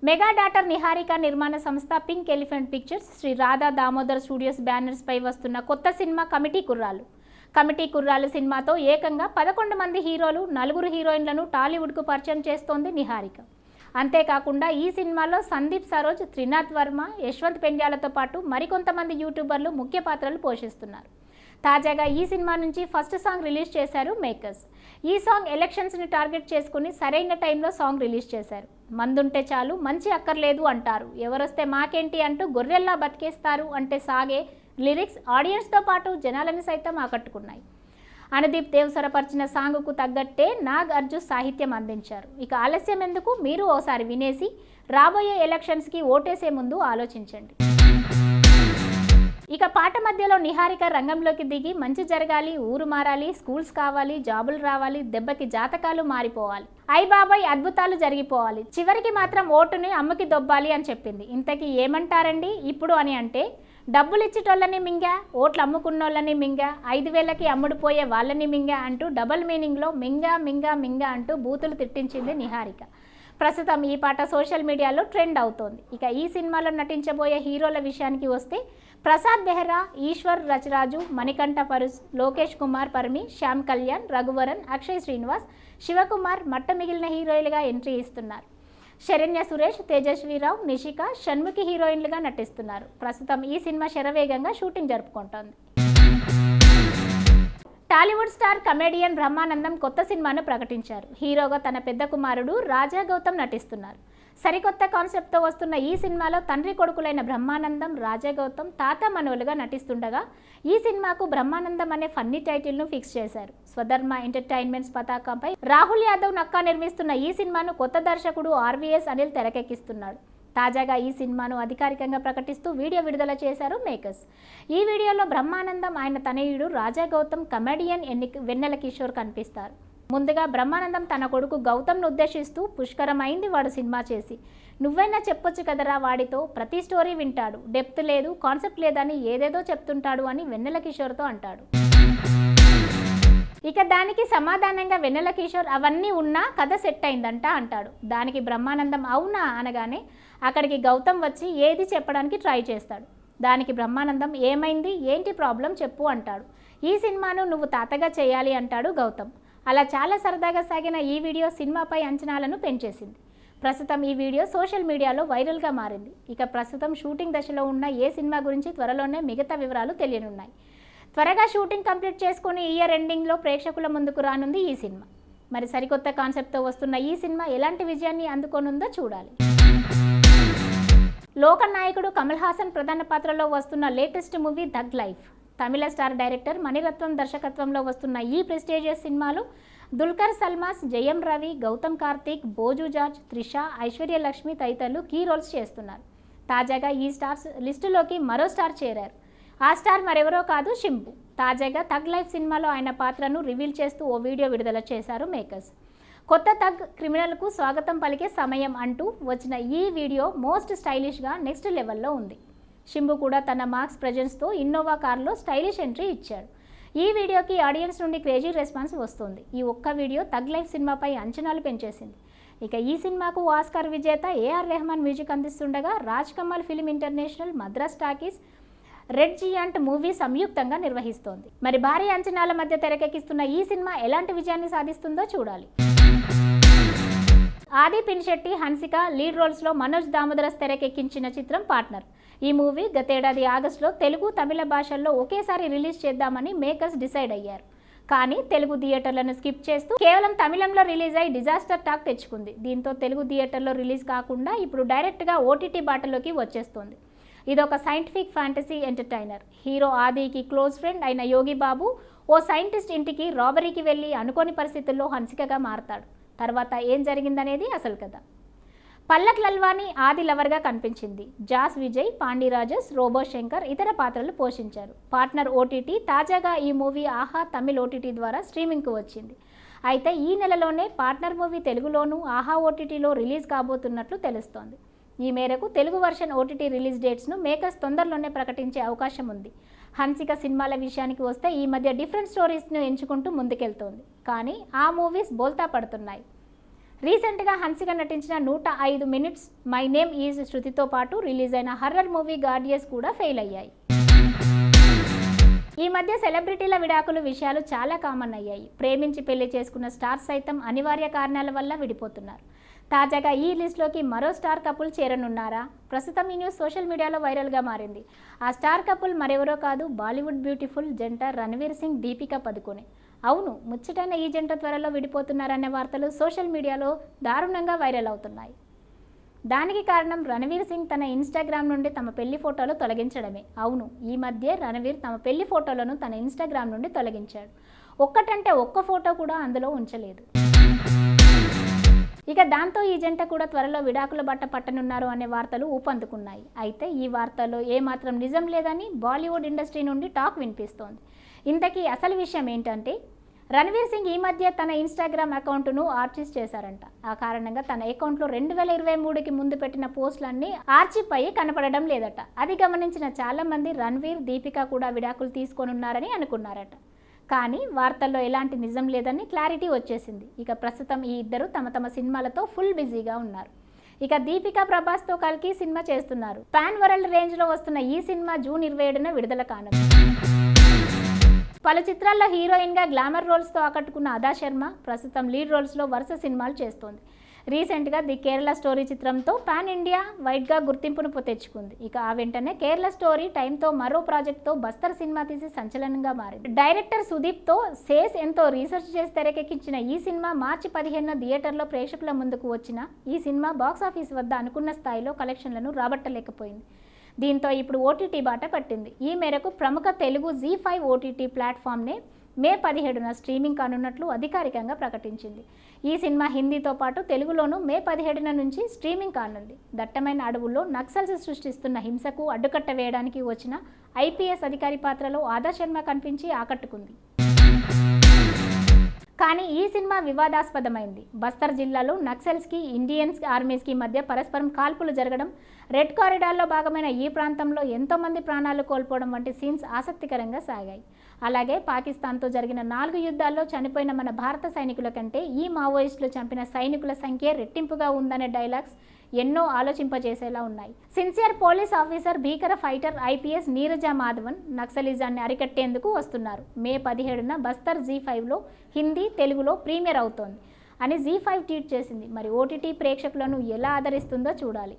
Mega daughter Niharika నిర్మాణ సంస్థ pink elephant pictures Sri Radha Damodar studios banners పై వస్తున్న కొత్త సినిమా కమిటీ కుర్రాలు సినిమాతో ఏకంగా 11 మంది హీరోలు 4 హీరోయిన్లను టాలీవుడ్కు పరిచయం చేస్తోంది నిహారిక. అంతేకాకుండా ఈ సినిమాలో సందీప్ సరోజ్, త్రినాథ్ వర్మ, యశ్వంత్ పెండ్యాలతో పాటు మరికొంతమంది యూట్యూబర్లు ముఖ్య పాత్రలు పోషిస్తున్నారు. తాజాగా ఈ సినిమా నుంచి ఫస్ట్ సాంగ్ రిలీజ్ చేశారు మేకర్స్. ఈ సాంగ్ ఎలక్షన్స్ని టార్గెట్ చేసుకుని సరైన టైంలో సాంగ్ రిలీజ్ చేశారు. మందుంటే చాలు మంచి అక్కర్లేదు అంటారు, ఎవరొస్తే మాకేంటి అంటూ గొర్రెల్లా బతికేస్తారు అంటే సాగే లిరిక్స్ ఆడియన్స్తో పాటు జనాలను సైతం ఆకట్టుకున్నాయి. అనుదీప్ దేవ్ స్వరపరిచిన సాంగ్కు తగ్గట్టే నాగ్ అర్జున్ సాహిత్యం అందించారు. ఇక ఆలస్యం ఎందుకు, మీరు ఓసారి వినేసి రాబోయే ఎలక్షన్స్కి ఓటేసే ముందు ఆలోచించండి. ఇక పాట మధ్యలో నిహారిక రంగంలోకి దిగి మంచి జరగాలి, ఊరు మారాలి, స్కూల్స్ కావాలి, జాబులు రావాలి, దెబ్బకి జాతకాలు మారిపోవాలి, అయ్ బాబాయ్ అద్భుతాలు జరిగిపోవాలి, చివరికి మాత్రం ఓటుని అమ్మకి దొబ్బాలి అని చెప్పింది. ఇంతకీ ఏమంటారండి ఇప్పుడు అని అంటే, డబ్బులు ఇచ్చేటోళ్ళని మింగా, ఓట్లు అమ్ముకున్నోళ్ళని మింగా, 5,000కి అమ్ముడుపోయే వాళ్ళని మింగా అంటూ డబుల్ మీనింగ్లో మింగా మింగా మింగా అంటూ బూతులు తిట్టించింది నిహారిక. ప్రస్తుతం ఈ పాట సోషల్ మీడియాలో ట్రెండ్ అవుతోంది. ఇక ఈ సినిమాలో నటించబోయే హీరోల విషయానికి వస్తే ప్రసాద్ బెహ్రా, ఈశ్వర్ రచరాజు, మణికంఠ పరుస్, లోకేష్ కుమార్ పర్మి, శ్యామ్ కళ్యాణ్, రఘువరన్, అక్షయ్ శ్రీనివాస్, శివకుమార్ మట్ట మిగిలిన హీరోయిన్లుగా ఎంట్రీ ఇస్తున్నారు. శరణ్య సురేష్, తేజస్వీరావు, నిషిక, షణ్ముఖి హీరోయిన్లుగా నటిస్తున్నారు. ప్రస్తుతం ఈ సినిమా శరవేగంగా షూటింగ్ జరుపుకుంటోంది. టాలీవుడ్ స్టార్ కమెడియన్ బ్రహ్మానందం కొత్త సినిమాను ప్రకటించారు. హీరోగా తన పెద్ద కుమారుడు రాజా గౌతమ్ నటిస్తున్నారు. సరికొత్త కాన్సెప్ట్తో వస్తున్న ఈ సినిమాలో తండ్రి కొడుకులైన బ్రహ్మానందం, రాజా గౌతమ్ తాత మనవలుగా నటిస్తుండగా ఈ సినిమాకు బ్రహ్మానందం అనే ఫన్నీ టైటిల్ను ఫిక్స్ చేశారు. స్వధర్మ ఎంటర్టైన్మెంట్స్ పతాకంపై రాహుల్ యాదవ్ నక్కా నిర్మిస్తున్న ఈ సినిమాను కొత్త దర్శకుడు ఆర్వీఎస్ అనిల్ తెరకెక్కిస్తున్నాడు. తాజాగా ఈ సినిమాను అధికారికంగా ప్రకటిస్తూ వీడియో విడుదల చేశారు మేకర్స్. ఈ వీడియోలో బ్రహ్మానందం, ఆయన తనయుడు రాజా గౌతమ్, కమెడియన్ వెన్నెల కిషోర్ కనిపిస్తారు. ముందుగా బ్రహ్మానందం తన కొడుకు గౌతమ్ను ఉద్దేశిస్తూ, పుష్కరమైంది వాడు సినిమా చేసి, నువ్వైనా చెప్పొచ్చు కదరా వాడితో, ప్రతి స్టోరీ వింటాడు, డెప్త్ లేదు, కాన్సెప్ట్ లేదని ఏదేదో చెప్తుంటాడు అని వెన్నెల కిషోర్తో అంటాడు. ఇక దానికి సమాధానంగా వెన్నెల కిషోర్ అవన్నీ ఉన్నా కథ సెట్ అయిందంట అంటాడు. దానికి బ్రహ్మానందం అవునా అనగానే అక్కడికి గౌతమ్ వచ్చి ఏది చెప్పడానికి ట్రై చేస్తాడు. దానికి బ్రహ్మానందం ఏమైంది, ఏంటి ప్రాబ్లం చెప్పు అంటాడు. ఈ సినిమాను నువ్వు తాతగా చేయాలి అంటాడు గౌతమ్. అలా చాలా సరదాగా సాగిన ఈ వీడియో సినిమాపై అంచనాలను పెంచేసింది. ప్రస్తుతం ఈ వీడియో సోషల్ మీడియాలో వైరల్గా మారింది. ఇక ప్రస్తుతం షూటింగ్ దశలో ఉన్న ఏ సినిమా గురించి త్వరలోనే మిగతా వివరాలు తెలియనున్నాయి. త్వరగా షూటింగ్ కంప్లీట్ చేసుకుని ఇయర్ ఎండింగ్లో ప్రేక్షకుల ముందుకు రానుంది ఈ సినిమా. మరి సరికొత్త కాన్సెప్ట్తో వస్తున్న ఈ సినిమా ఎలాంటి విజయాన్ని అందుకోనుందో చూడాలి. లోకనాయకుడు కమల్ హాసన్ ప్రధాన పాత్రలో వస్తున్న లేటెస్ట్ మూవీ థగ్ లైఫ్. తమిళ స్టార్ డైరెక్టర్ మణిరత్నం దర్శకత్వంలో వస్తున్న ఈ ప్రెస్టీజియస్ సినిమాలో దుల్కర్ సల్మాన్, జయం రవి, గౌతమ్ కార్తీక్, బోజు జార్జ్, త్రిష, ఐశ్వర్య లక్ష్మి తదితరులు కీ రోల్స్ చేస్తున్నారు. తాజాగా ఈ స్టార్స్ లిస్టులోకి మరో స్టార్ చేరారు. ఆ స్టార్ మరెవరో కాదు, శింపు. తాజాగా థగ్ లైఫ్ సినిమాలో ఆయన పాత్రను రివీల్ చేస్తూ ఓ వీడియో విడుదల చేశారు మేకర్స్. కొత్త థగ్ క్రిమినల్కు స్వాగతం పలికే సమయం అంటూ వచ్చిన ఈ వీడియో మోస్ట్ స్టైలిష్గా నెక్స్ట్ లెవెల్లో ఉంది. శింపు కూడా తన మార్క్స్ ప్రెజెన్స్తో ఇన్నోవా కారులో స్టైలిష్ ఎంట్రీ ఇచ్చాడు. ఈ వీడియోకి ఆడియన్స్ నుండి క్రేజీ రెస్పాన్స్ వస్తుంది. ఈ ఒక్క వీడియో థగ్ లైఫ్ సినిమాపై అంచనాలు పెంచేసింది. ఇక ఈ సినిమాకు ఆస్కార్ విజేత ఏఆర్ రెహమాన్ మ్యూజిక్ అందిస్తుండగా Raj Kamal film international, Madras talkies, red giant movie సంయుక్తంగా నిర్వహిస్తోంది. మరి భారీ అంచనాల మధ్య తెరకెక్కిస్తున్న ఈ సినిమా ఎలాంటి విజయాన్ని సాధిస్తుందో చూడాలి. ఆది పినిశెట్టి, హన్సిక లీడ్ రోల్స్లో మనోజ్ దామోదరస్ తెరకెక్కించిన చిత్రం పార్ట్నర్. ఈ మూవీ గతేడాది ఆగస్టులో తెలుగు, తమిళ భాషల్లో ఒకేసారి రిలీజ్ చేద్దామని మేకర్స్ డిసైడ్ అయ్యారు. కానీ తెలుగు థియేటర్లను స్కిప్ చేస్తూ కేవలం తమిళంలో రిలీజ్ అయి డిజాస్టర్ టాక్ తెచ్చుకుంది. దీంతో తెలుగు థియేటర్లో రిలీజ్ కాకుండా ఇప్పుడు డైరెక్ట్గా ఓటీటీ బాటలోకి వచ్చేస్తోంది. ఇదొక సైంటిఫిక్ ఫ్యాంటసీ ఎంటర్టైనర్. హీరో ఆదికి క్లోజ్ ఫ్రెండ్ అయిన యోగి బాబు ఓ సైంటిస్ట్ ఇంటికి రాబరీకి వెళ్ళి అనుకోని పరిస్థితుల్లో హన్సికగా మారతాడు. తర్వాత ఏం జరిగిందనేది అసలు కథ. పల్లక్ లల్వాని ఆది లవర్గా కనిపించింది. జాస్ విజయ్, పాండిరాజస్, రోబో శంకర్ ఇతర పాత్రలు పోషించారు. Partner OTT. తాజాగా ఈ మూవీ ఆహా తమిళ్ ఓటీటీ ద్వారా స్ట్రీమింగ్కు వచ్చింది. అయితే ఈ నెలలోనే పార్ట్నర్ మూవీ తెలుగులోనూ ఆహా ఓటీటీలో రిలీజ్ కాబోతున్నట్లు తెలుస్తోంది. ఈ మేరకు తెలుగు వర్షన్ ఓటీటీ రిలీజ్ డేట్స్ను మేకర్స్ తొందరలోనే ప్రకటించే అవకాశం ఉంది. హన్సిక సినిమాల విషయానికి వస్తే ఈ మధ్య డిఫరెంట్ స్టోరీస్ను ఎంచుకుంటూ ముందుకెళ్తోంది. కానీ ఆ మూవీస్ బోల్తా పడుతున్నాయి. రీసెంట్గా హన్సిక నటించిన 105 మినిట్స్ మై నేమ్ ఈజ్ శృతితో పాటు రిలీజ్ అయిన హర్రర్ మూవీ గార్డియస్ కూడా ఫెయిల్ అయ్యాయి. ఈ మధ్య సెలబ్రిటీల విడాకులు విషయాలు చాలా కామన్ అయ్యాయి. ప్రేమించి పెళ్లి చేసుకున్న స్టార్స్ సైతం అనివార్య కారణాల వల్ల విడిపోతున్నారు. తాజాగా ఈ లిస్టులోకి మరో స్టార్ కపుల్ చేరనున్నారా? ప్రస్తుతం ఈ న్యూస్ సోషల్ మీడియాలో వైరల్గా మారింది. ఆ స్టార్ కపుల్ మరెవరో కాదు, బాలీవుడ్ బ్యూటిఫుల్ జంట రణవీర్ సింగ్, దీపికా పదుకొనె. అవును, ముచ్చటైన ఈ జంట త్వరలో విడిపోతున్నారనే వార్తలు సోషల్ మీడియాలో దారుణంగా వైరల్ అవుతున్నాయి. దానికి కారణం రణవీర్ సింగ్ తన ఇన్స్టాగ్రామ్ నుండి తమ పెళ్లి ఫోటోలు తొలగించడమే. అవును, ఈ మధ్య రణవీర్ తమ పెళ్లి ఫోటోలను తన ఇన్స్టాగ్రామ్ నుండి తొలగించాడు. ఒక్కటంటే ఒక్క ఫోటో కూడా అందులో ఉంచలేదు. ఇక దాంతో ఈ జంట కూడా త్వరలో విడాకుల బట్ట పట్టనున్నారు అనే వార్తలు ఊపందుకున్నాయి. అయితే ఈ వార్తల్లో ఏమాత్రం నిజం లేదని బాలీవుడ్ ఇండస్ట్రీ నుండి టాక్ వినిపిస్తోంది. ఇంతకీ అసలు విషయం ఏంటంటే, రణవీర్ సింగ్ ఈ మధ్య తన ఇన్స్టాగ్రామ్ అకౌంట్ను ఆర్చీవ్ చేశారంట. ఆ కారణంగా తన అకౌంట్లో 2023కి ముందు పెట్టిన పోస్టులన్నీ ఆర్చీవ్ అయ్యి కనపడడం లేదట. అది గమనించిన చాలామంది రణవీర్, దీపిక కూడా విడాకులు తీసుకోనున్నారని అనుకున్నారట. కానీ వార్తల్లో ఎలాంటి నిజం లేదని క్లారిటీ వచ్చేసింది. ఇక ప్రస్తుతం ఈ ఇద్దరు తమ తమ సినిమాలతో ఫుల్ బిజీగా ఉన్నారు. ఇక దీపిక ప్రభాస్తో కలిసి సినిమా చేస్తున్నారు. పాన్ వరల్డ్ రేంజ్లో వస్తున్న ఈ సినిమా జూన్ 27న విడుదల కానుంది. పలు చిత్రాల్లో హీరోయిన్గా గ్లామర్ రోల్స్తో ఆకట్టుకున్న అదా శర్మ ప్రస్తుతం లీడ్ రోల్స్లో వరుస సినిమాలు చేస్తోంది. రీసెంట్గా ది కేరళ స్టోరీ చిత్రంతో పాన్ ఇండియా వైడ్గా గుర్తింపును తెచ్చుకుంది. ఇక ఆ వెంటనే కేరళ స్టోరీ టైంతో మరో ప్రాజెక్ట్తో బస్తర్ సినిమా తీసి సంచలనంగా మారింది. డైరెక్టర్ సుదీప్తో సేస్ ఎంతో రీసెర్చ్ చేసి తెరకెక్కించిన ఈ సినిమా మార్చి 15న థియేటర్లో ప్రేక్షకుల ముందుకు వచ్చిన ఈ సినిమా బాక్సాఫీస్ వద్ద అనుకున్న స్థాయిలో కలెక్షన్లను రాబట్టలేకపోయింది. దీంతో ఇప్పుడు ఓటీటీ బాట పట్టింది. ఈ మేరకు ప్రముఖ తెలుగు జీ5 ఓటీటీ ప్లాట్ఫామ్నే మే 17న స్ట్రీమింగ్ కానున్నట్లు అధికారికంగా ప్రకటించింది. ఈ సినిమా హిందీతో పాటు తెలుగులోనూ మే 17న నుంచి స్ట్రీమింగ్ కానుంది. దట్టమైన అడవుల్లో నక్సల్స్ సృష్టిస్తున్న హింసకు అడ్డుకట్ట వేయడానికి వచ్చిన ఐపీఎస్ అధికారి పాత్రలో ఆదా శర్మ కనిపించి ఆకట్టుకుంది. కానీ ఈ సినిమా వివాదాస్పదమైంది. బస్తర్ జిల్లాలో నక్సల్స్కి, ఇండియన్ ఆర్మీస్కి మధ్య పరస్పరం కాల్పులు జరగడం, రెడ్ కారిడార్లో భాగమైన ఈ ప్రాంతంలో ఎంతోమంది ప్రాణాలు కోల్పోవడం వంటి సీన్స్ ఆసక్తికరంగా సాగాయి. అలాగే పాకిస్తాన్తో జరిగిన 4 యుద్ధాల్లో చనిపోయిన మన భారత సైనికుల కంటే ఈ మావోయిస్టులు చంపిన సైనికుల సంఖ్య రెట్టింపుగా ఉందనే డైలాగ్స్ ఎన్నో ఆలోచింపజేసేలా ఉన్నాయి. సిన్సియర్ పోలీస్ ఆఫీసర్, భీకర ఫైటర్ ఐపీఎస్ నీరజ మాధవన్ నక్సలిజాన్ని అరికట్టేందుకు వస్తున్నారు. మే 17న బస్తర్ జీ5లో హిందీ, తెలుగులో ప్రీమియర్ అవుతోంది అని జీ5 ట్వీట్ చేసింది. మరి ఓటీటీ ప్రేక్షకులను ఎలా ఆదరిస్తుందో చూడాలి.